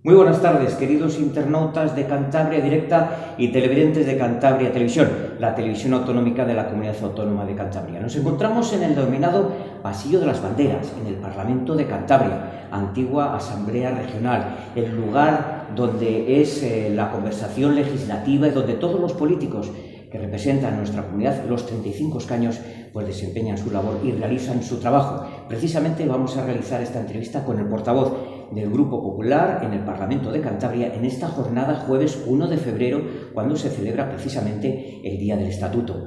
Muy buenas tardes, queridos internautas de Cantabria Directa y televidentes de Cantabria Televisión, la televisión autonómica de la Comunidad Autónoma de Cantabria. Nos encontramos en el denominado Pasillo de las Banderas, en el Parlamento de Cantabria, antigua Asamblea Regional, el lugar donde es la conversación legislativa y donde todos los políticos que representan a nuestra comunidad, los 35 escaños, pues desempeñan su labor y realizan su trabajo. Precisamente vamos a realizar esta entrevista con el portavoz del Grupo Popular en el Parlamento de Cantabria en esta jornada jueves 1 de febrero, cuando se celebra precisamente el Día del Estatuto.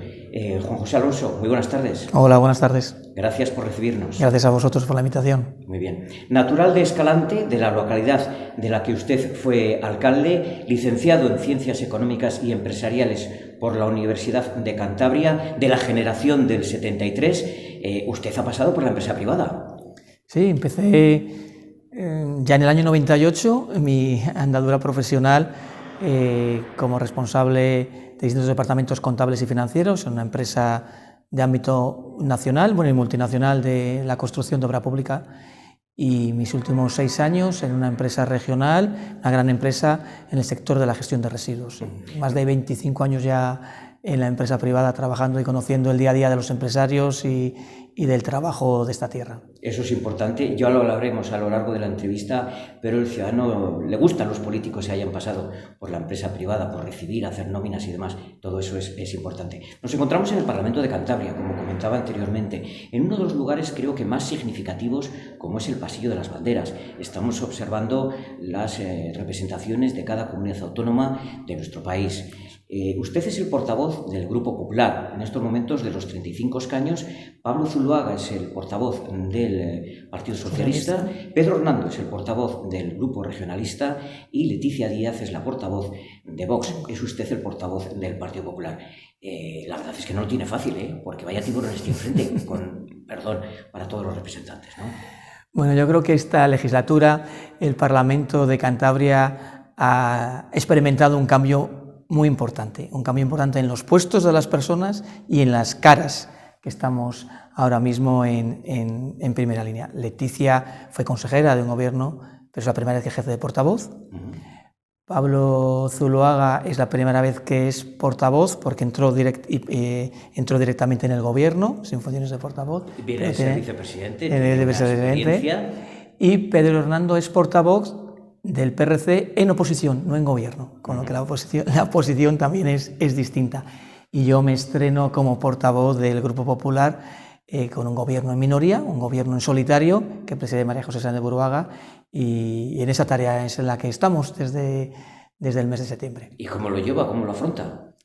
Juan José Alonso, muy buenas tardes. Hola, buenas tardes. Gracias por recibirnos. Gracias a vosotros por la invitación. Muy bien. Natural de Escalante, de la localidad de la que usted fue alcalde, licenciado en Ciencias Económicas y Empresariales por la Universidad de Cantabria, de la generación del 73, usted ha pasado por la empresa privada. Sí, empecé ya en el año 98 mi andadura profesional como responsable de distintos departamentos contables y financieros en una empresa de ámbito nacional, y multinacional de la construcción de obra pública, y mis últimos 6 años en una empresa regional, una gran empresa en el sector de la gestión de residuos. Más de 25 años ya en la empresa privada trabajando y conociendo el día a día de los empresarios y del trabajo de esta tierra. Eso es importante, ya lo hablaremos a lo largo de la entrevista, pero el ciudadano le gustan los políticos que hayan pasado por la empresa privada, por recibir, hacer nóminas y demás, todo eso es importante. Nos encontramos en el Parlamento de Cantabria, como comentaba anteriormente, en uno de los lugares creo que más significativos, como es el Pasillo de las Banderas. Estamos observando las representaciones de cada comunidad autónoma de nuestro país. Usted es el portavoz del Grupo Popular, en estos momentos de los 35 escaños. Pablo Zuluaga es el portavoz del Partido Socialista, Pedro Hernando es el portavoz del Grupo Regionalista y Leticia Díaz es la portavoz de Vox. Es usted el portavoz del Partido Popular. La verdad es que no lo tiene fácil, porque vaya tiburones tiene enfrente, con perdón para todos los representantes, ¿no? Bueno, yo creo que esta legislatura el Parlamento de Cantabria ha experimentado un cambio muy importante, un cambio importante en los puestos de las personas y en las caras que estamos ahora mismo en primera línea. Leticia fue consejera de un gobierno, pero es la primera vez que ejerce de portavoz. Pablo Zuluaga es la primera vez que es portavoz porque entró directamente en el gobierno, sin funciones de portavoz. Viene de ser vicepresidente, y Pedro Hernando es portavoz del PRC en oposición, no en gobierno, con lo que la oposición también es distinta. Y yo me estreno como portavoz del Grupo Popular con un gobierno en minoría, un gobierno en solitario que preside María José Sáenz de Buruaga, y en esa tarea es en la que estamos desde el mes de septiembre. ¿Y cómo lo lleva? ¿Cómo lo afronta?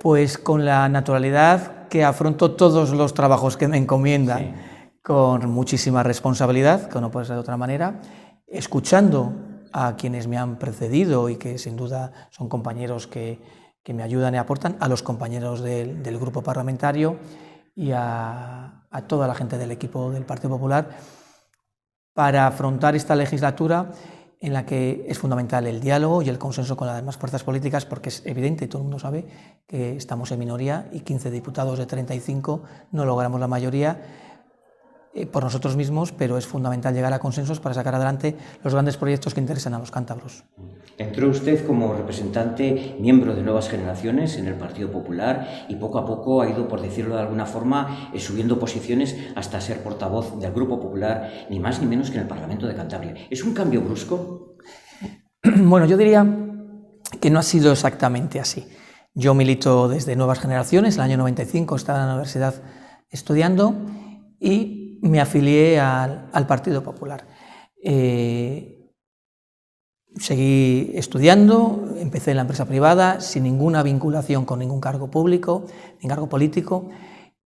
Pues con la naturalidad que afronto todos los trabajos que me encomiendan, sí, con muchísima responsabilidad, que no puede ser de otra manera, escuchando a quienes me han precedido y que sin duda son compañeros que me ayudan y aportan, a los compañeros del grupo parlamentario y a toda la gente del equipo del Partido Popular, para afrontar esta legislatura en la que es fundamental el diálogo y el consenso con las demás fuerzas políticas, porque es evidente, todo el mundo sabe, que estamos en minoría y 15 diputados de 35 no logramos la mayoría por nosotros mismos, pero es fundamental llegar a consensos para sacar adelante los grandes proyectos que interesan a los cántabros. Entró usted como representante, miembro de Nuevas Generaciones en el Partido Popular, y poco a poco ha ido, por decirlo de alguna forma, subiendo posiciones hasta ser portavoz del Grupo Popular, ni más ni menos que en el Parlamento de Cantabria. ¿Es un cambio brusco? Bueno, yo diría que no ha sido exactamente así. Yo milito desde Nuevas Generaciones, el año 95 estaba en la universidad estudiando y me afilié al Partido Popular. Seguí estudiando, empecé en la empresa privada sin ninguna vinculación con ningún cargo público, ni cargo político,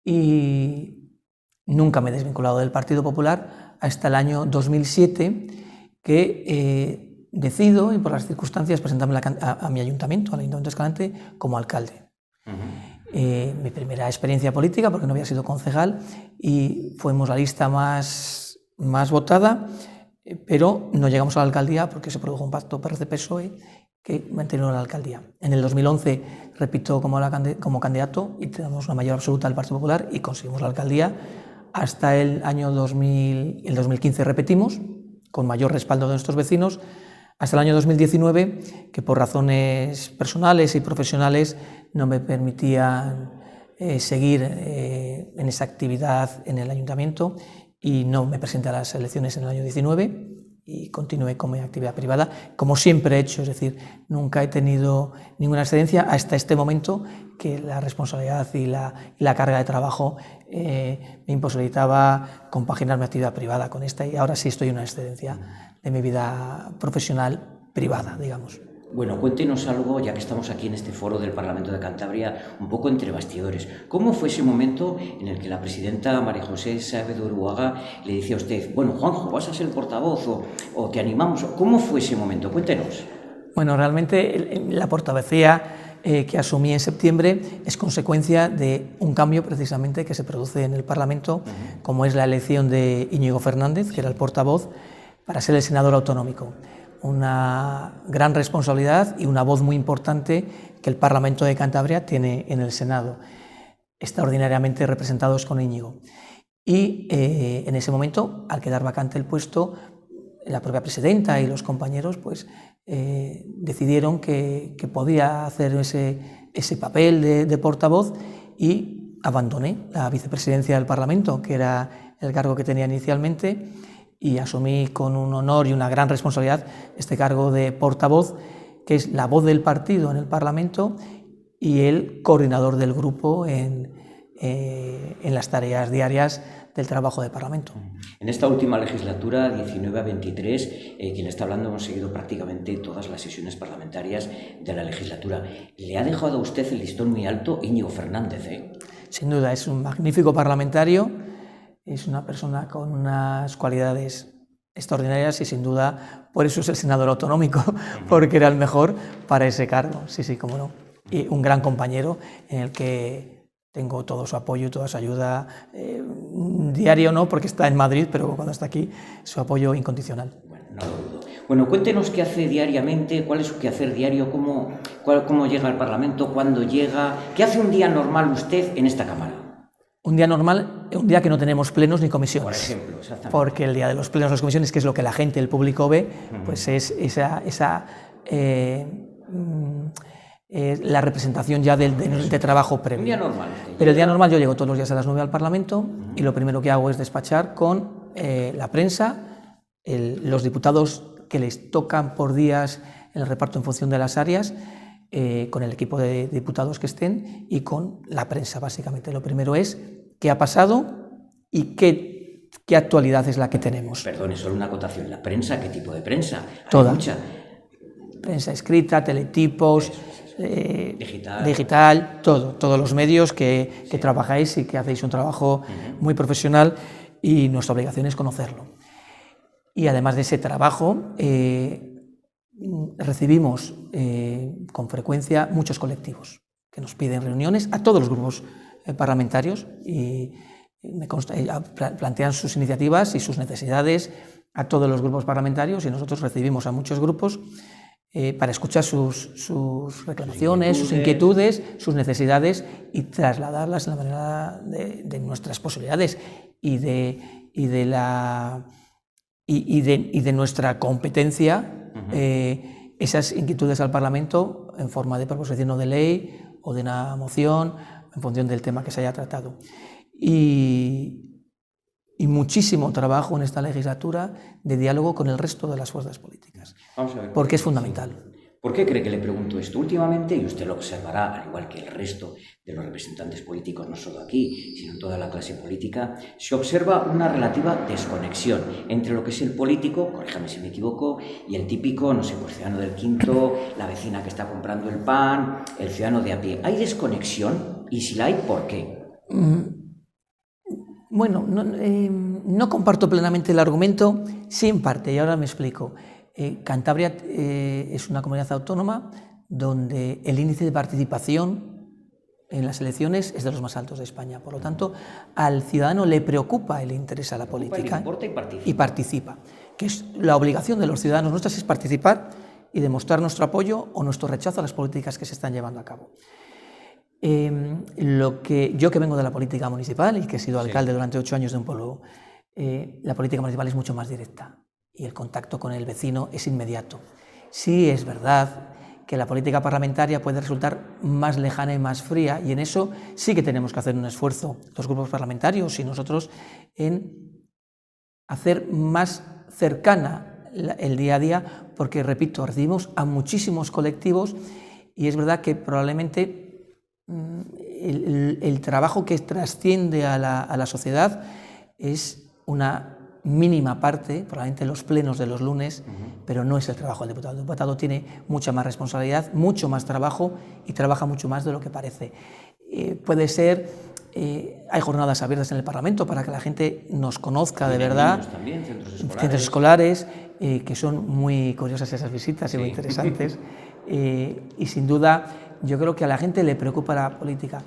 y nunca me he desvinculado del Partido Popular hasta el año 2007, que decido, y por las circunstancias, presentarme a mi ayuntamiento, al Ayuntamiento de Escalante, como alcalde. Mi primera experiencia política, porque no había sido concejal, y fuimos la lista más votada, pero no llegamos a la alcaldía porque se produjo un pacto PRC-PSOE que mantenía la alcaldía. En el 2011 repito como candidato y tenemos una mayoría absoluta del Partido Popular y conseguimos la alcaldía. Hasta el año 2015 repetimos, con mayor respaldo de nuestros vecinos, hasta el año 2019, que por razones personales y profesionales no me permitían seguir en esa actividad en el ayuntamiento y no me presenté a las elecciones en el año 19 y continué con mi actividad privada, como siempre he hecho, es decir, nunca he tenido ninguna excedencia hasta este momento, que la responsabilidad y la carga de trabajo me imposibilitaba compaginar mi actividad privada con esta, y ahora sí estoy en una excedencia de mi vida profesional privada, digamos. Bueno, cuéntenos algo, ya que estamos aquí en este foro del Parlamento de Cantabria, un poco entre bastidores. ¿Cómo fue ese momento en el que la presidenta María José Saavedra Uruaga le decía a usted, bueno, Juanjo, vas a ser el portavoz o te animamos? ¿Cómo fue ese momento? Cuéntenos. Bueno, realmente la portavocía que asumí en septiembre es consecuencia de un cambio precisamente que se produce en el Parlamento, como es la elección de Íñigo Fernández, que era el portavoz, para ser el senador autonómico. Una gran responsabilidad y una voz muy importante que el Parlamento de Cantabria tiene en el Senado, extraordinariamente representados con Íñigo. Y en ese momento, al quedar vacante el puesto, la propia presidenta y los compañeros pues, decidieron que podía hacer ese papel de portavoz, y abandoné la vicepresidencia del Parlamento, que era el cargo que tenía inicialmente, y asumí con un honor y una gran responsabilidad este cargo de portavoz, que es la voz del partido en el Parlamento y el coordinador del grupo en las tareas diarias del trabajo de Parlamento. En esta última legislatura, 19 a 23, quien le está hablando, hemos seguido prácticamente todas las sesiones parlamentarias de la legislatura. ¿Le ha dejado a usted el listón muy alto Íñigo Fernández? Sin duda, es un magnífico parlamentario. Es una persona con unas cualidades extraordinarias y sin duda por eso es el senador autonómico, porque era el mejor para ese cargo. Sí, sí, cómo no. Y un gran compañero en el que tengo todo su apoyo y toda su ayuda, diario no, porque está en Madrid, pero cuando está aquí, su apoyo incondicional. Bueno, no lo dudo. Bueno, cuéntenos qué hace diariamente, cuál es su quehacer diario, cómo llega al Parlamento, cuándo llega, qué hace un día normal usted en esta Cámara. Un día normal, un día que no tenemos plenos ni comisiones. Por ejemplo, exactamente. Porque el día de los plenos, las comisiones, que es lo que la gente, el público ve, pues es la representación ya de trabajo previo. Un día normal. Pero el día normal yo llego todos los días a las 9 al Parlamento y lo primero que hago es despachar con la prensa, los diputados que les tocan por días el reparto en función de las áreas, con el equipo de diputados que estén y con la prensa, básicamente. Lo primero es qué ha pasado y qué actualidad es la que tenemos. Perdone, solo una acotación. ¿La prensa? ¿Qué tipo de prensa? Toda. Hay mucha. Prensa escrita, teletipos, digital, todos los medios que trabajáis y que hacéis un trabajo muy profesional, y nuestra obligación es conocerlo. Y además de ese trabajo, recibimos con frecuencia muchos colectivos que nos piden reuniones a todos los grupos parlamentarios y plantean sus iniciativas y sus necesidades a todos los grupos parlamentarios, y nosotros recibimos a muchos grupos para escuchar sus reclamaciones, sus inquietudes, sus necesidades, y trasladarlas en la manera de nuestras posibilidades y de nuestra competencia, esas inquietudes al Parlamento en forma de proposición o de ley o de una moción en función del tema que se haya tratado. Y muchísimo trabajo en esta legislatura de diálogo con el resto de las fuerzas políticas, porque es fundamental. ¿Por qué cree que le pregunto esto? Últimamente, y usted lo observará, al igual que el resto de los representantes políticos, no solo aquí, sino en toda la clase política, se observa una relativa desconexión entre lo que es el político, corríjame si me equivoco, y el típico, no sé, pues ciudadano del quinto, la vecina que está comprando el pan, el ciudadano de a pie. ¿Hay desconexión? Y si la hay, ¿por qué? Bueno, no comparto plenamente el argumento, sí en parte, y ahora me explico. Cantabria es una comunidad autónoma donde el índice de participación en las elecciones es de los más altos de España. Por lo tanto, al ciudadano le preocupa y le interesa la política y participa. Que es la obligación de los ciudadanos nuestras, es participar y demostrar nuestro apoyo o nuestro rechazo a las políticas que se están llevando a cabo. Yo que vengo de la política municipal y que he sido alcalde durante 8 años de un pueblo, la política municipal es mucho más directa y el contacto con el vecino es inmediato. Sí es verdad que la política parlamentaria puede resultar más lejana y más fría, y en eso sí que tenemos que hacer un esfuerzo, los grupos parlamentarios y nosotros, en hacer más cercana el día a día, porque, repito, recibimos a muchísimos colectivos y es verdad que probablemente el trabajo que trasciende a la sociedad es una mínima parte, probablemente los plenos de los lunes, pero no es el trabajo del diputado. El diputado tiene mucha más responsabilidad, mucho más trabajo y trabaja mucho más de lo que parece. Puede ser, hay jornadas abiertas en el Parlamento para que la gente nos conozca de verdad. También, centros escolares, que son muy curiosas esas visitas y muy interesantes. Y sin duda, yo creo que a la gente le preocupa la política,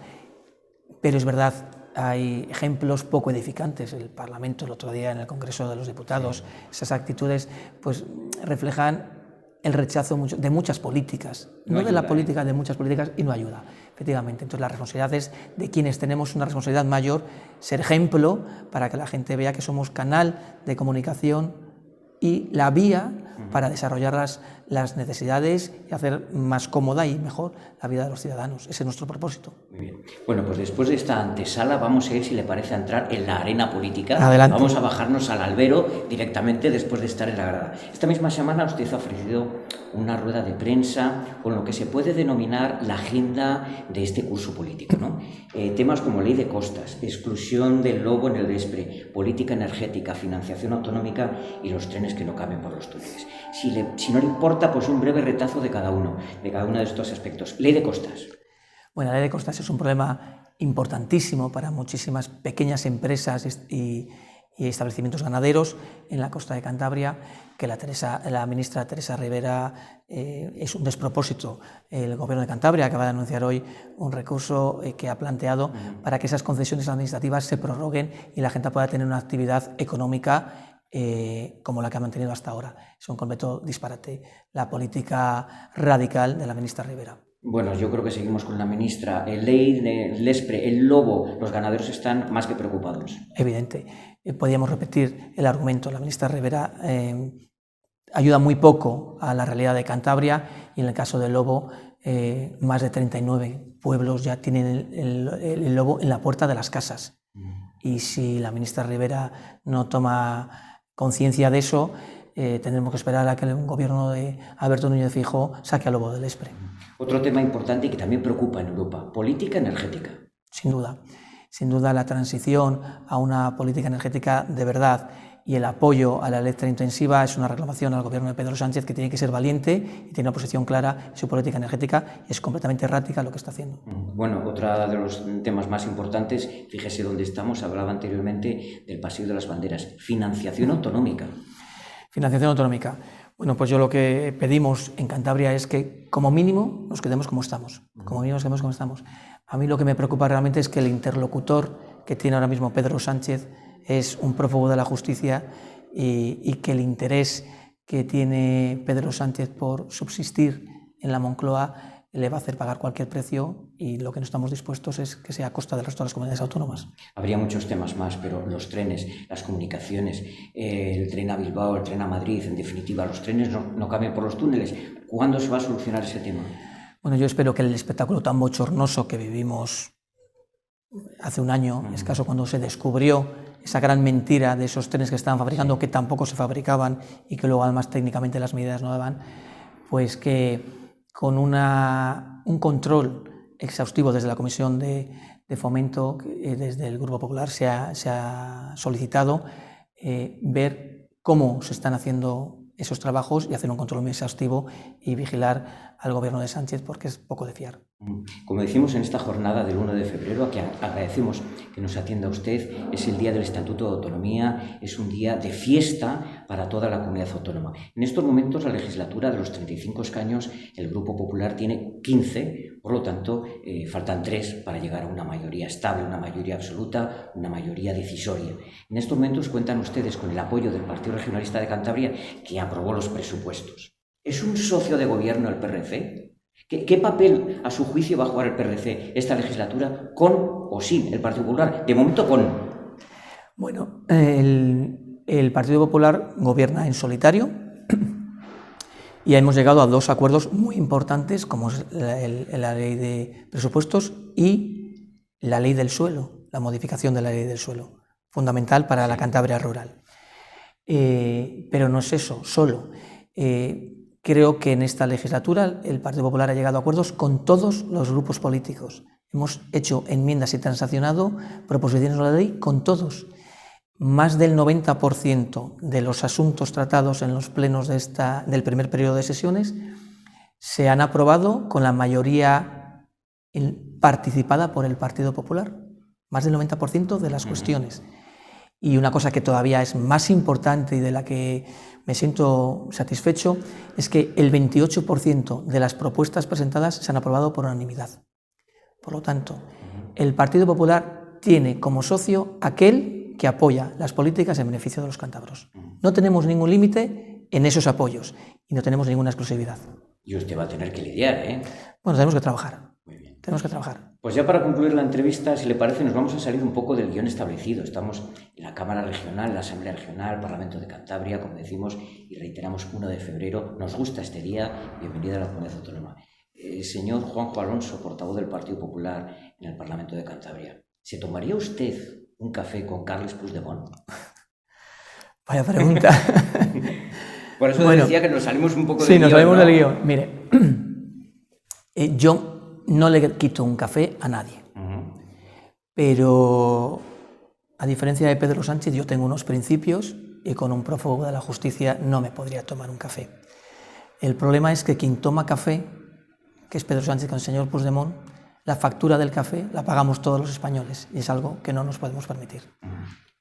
pero es verdad, hay ejemplos poco edificantes. El Parlamento, el otro día en el Congreso de los Diputados, esas actitudes pues reflejan el rechazo de muchas políticas, no de la política, de muchas políticas, y no ayuda, efectivamente. Entonces la responsabilidad es de quienes tenemos una responsabilidad mayor, ser ejemplo para que la gente vea que somos canal de comunicación y la vía para desarrollar las necesidades y hacer más cómoda y mejor la vida de los ciudadanos. Ese es nuestro propósito. Muy bien. Bueno, pues después de esta antesala vamos a ir, si le parece, a entrar en la arena política. Adelante. Vamos a bajarnos al albero directamente después de estar en la grada. Esta misma semana usted ha ofrecido una rueda de prensa con lo que se puede denominar la agenda de este curso político, ¿no? Temas como ley de costas, exclusión del lobo en el Despre, política energética, financiación autonómica y los trenes que no caben por los túneles. Si no le importa, pues un breve retazo de cada uno de estos aspectos. Ley de costas. Bueno, la ley de costas es un problema importantísimo para muchísimas pequeñas empresas y establecimientos ganaderos en la costa de Cantabria, que la ministra Teresa Rivera es un despropósito. El Gobierno de Cantabria acaba de anunciar hoy un recurso que ha planteado para que esas concesiones administrativas se prorroguen y la gente pueda tener una actividad económica como la que ha mantenido hasta ahora. Es un completo disparate la política radical de la ministra Rivera. Bueno, yo creo que seguimos con la ministra. El ley del Despre, el lobo, los ganaderos están más que preocupados. Evidente. Podríamos repetir el argumento. La ministra Rivera ayuda muy poco a la realidad de Cantabria y en el caso del lobo, más de 39 pueblos ya tienen el lobo en la puerta de las casas. Y si la ministra Rivera no toma conciencia de eso, tendremos que esperar a que el gobierno de Alberto Núñez Feijóo saque al lobo del Despre. Otro tema importante y que también preocupa en Europa, política energética. Sin duda la transición a una política energética de verdad y el apoyo a la electrointensiva es una reclamación al gobierno de Pedro Sánchez, que tiene que ser valiente y tiene una posición clara en su política energética, y es completamente errática lo que está haciendo. Bueno, otro de los temas más importantes, fíjese dónde estamos, hablaba anteriormente del Paseo de las Banderas, financiación autonómica. Financiación autonómica. Bueno, pues yo lo que pedimos en Cantabria es que como mínimo nos quedemos como estamos. A mí lo que me preocupa realmente es que el interlocutor que tiene ahora mismo Pedro Sánchez es un prófugo de la justicia y que el interés que tiene Pedro Sánchez por subsistir en la Moncloa le va a hacer pagar cualquier precio, y lo que no estamos dispuestos es que sea a costa del resto de las comunidades autónomas. Habría muchos temas más, pero los trenes, las comunicaciones, el tren a Bilbao, el tren a Madrid, en definitiva, los trenes no caben por los túneles. ¿Cuándo se va a solucionar ese tema? Bueno, yo espero que el espectáculo tan bochornoso que vivimos hace un año escaso, cuando se descubrió esa gran mentira de esos trenes que estaban fabricando, que tampoco se fabricaban y que luego además técnicamente las medidas no daban, pues que con un control exhaustivo desde la Comisión de Fomento, desde el Grupo Popular se ha solicitado ver cómo se están haciendo esos trabajos y hacer un control muy exhaustivo y vigilar al gobierno de Sánchez, porque es poco de fiar. Como decimos en esta jornada del 1 de febrero, a que agradecemos que nos atienda usted, es el día del Estatuto de Autonomía, es un día de fiesta para toda la comunidad autónoma. En estos momentos la legislatura de los 35 escaños, el Grupo Popular tiene 15, por lo tanto faltan 3 para llegar a una mayoría estable, una mayoría absoluta, una mayoría decisoria. En estos momentos cuentan ustedes con el apoyo del Partido Regionalista de Cantabria, que aprobó los presupuestos. ¿Es un socio de gobierno el PRC? ¿Qué papel, a su juicio, va a jugar el PRC esta legislatura, con o sin el Partido Popular? De momento, con. Bueno, el Partido Popular gobierna en solitario y hemos llegado a dos acuerdos muy importantes, como es la ley de presupuestos y la ley del suelo, la modificación de la ley del suelo, fundamental para la Cantabria rural. Pero no es eso solo. Creo que en esta legislatura el Partido Popular ha llegado a acuerdos con todos los grupos políticos. Hemos hecho enmiendas y transaccionado proposiciones de la ley con todos. Más del 90% de los asuntos tratados en los plenos del primer periodo de sesiones se han aprobado con la mayoría participada por el Partido Popular. Más del 90% de las cuestiones. Y una cosa que todavía es más importante y de la que me siento satisfecho es que el 28% de las propuestas presentadas se han aprobado por unanimidad. Por lo tanto, el Partido Popular tiene como socio aquel que apoya las políticas en beneficio de los cántabros. No tenemos ningún límite en esos apoyos y no tenemos ninguna exclusividad. Y usted va a tener que lidiar, ¿eh? Bueno, tenemos que trabajar. Muy bien. Tenemos que trabajar. Pues ya para concluir la entrevista, si le parece, nos vamos a salir un poco del guión establecido. Estamos en la Cámara Regional, en la Asamblea Regional, Parlamento de Cantabria, como decimos, y reiteramos 1 de febrero. Nos gusta este día. Bienvenida a la Comunidad Autónoma. Señor Juanjo Alonso, portavoz del Partido Popular en el Parlamento de Cantabria, ¿se tomaría usted un café con Carles Puigdemont? Vaya pregunta. Por eso decía que nos salimos un poco del guión. Sí, nos salimos del guión. Mire, yo no le quito un café a nadie, pero a diferencia de Pedro Sánchez, yo tengo unos principios y con un prófugo de la justicia no me podría tomar un café. El problema es que quien toma café, que es Pedro Sánchez con el señor Puigdemont, la factura del café la pagamos todos los españoles y es algo que no nos podemos permitir.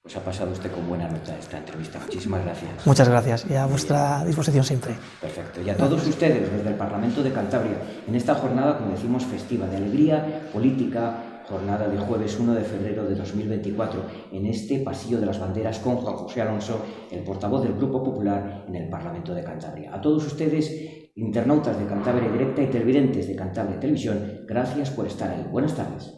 Pues ha pasado usted con buena nota esta entrevista. Muchísimas gracias. Muchas gracias y a vuestra disposición siempre. Perfecto. Y a todos ustedes desde el Parlamento de Cantabria, en esta jornada, como decimos, festiva de alegría política, jornada de jueves 1 de febrero de 2024, en este Pasillo de las Banderas con Juan José Alonso, el portavoz del Grupo Popular en el Parlamento de Cantabria. A todos ustedes, internautas de Cantabria Directa y televidentes de Cantabria Televisión, gracias por estar ahí. Buenas tardes.